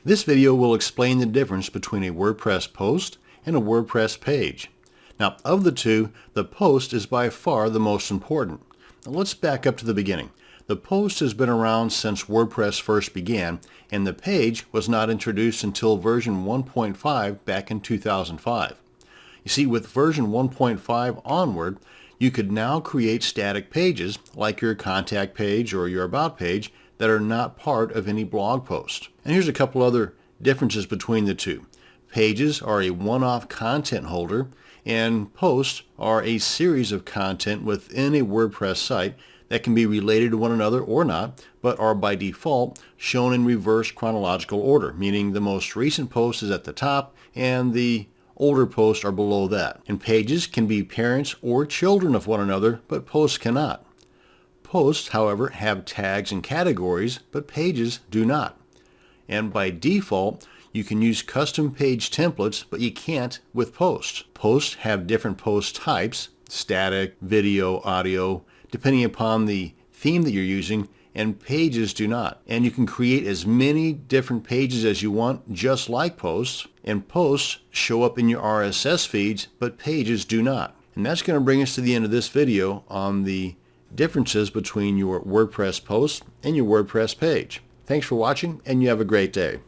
This video will explain the difference between a WordPress post and a WordPress page. Now, of the two, the post is by far the most important. Now, let's back up to the beginning. The post has been around since WordPress first began, and the page was not introduced until version 1.5 back in 2005. You see, with version 1.5 onward, you could now create static pages like your contact page or your about page that are not part of any blog post. And here's a couple other differences between the two. Pages are a one-off content holder, and posts are a series of content within a WordPress site that can be related to one another or not, but are by default shown in reverse chronological order, meaning the most recent post is at the top and the older posts are below that. And pages can be parents or children of one another, but posts cannot. Posts, however, have tags and categories, but pages do not. And by default, you can use custom page templates, but you can't with posts. Posts have different post types, static, video, audio, depending upon the theme that you're using, and pages do not. And you can create as many different pages as you want, just like posts, and posts show up in your RSS feeds, but pages do not. And that's going to bring us to the end of this video on the differences between your WordPress post and your WordPress page. Thanks for watching, and you have a great day.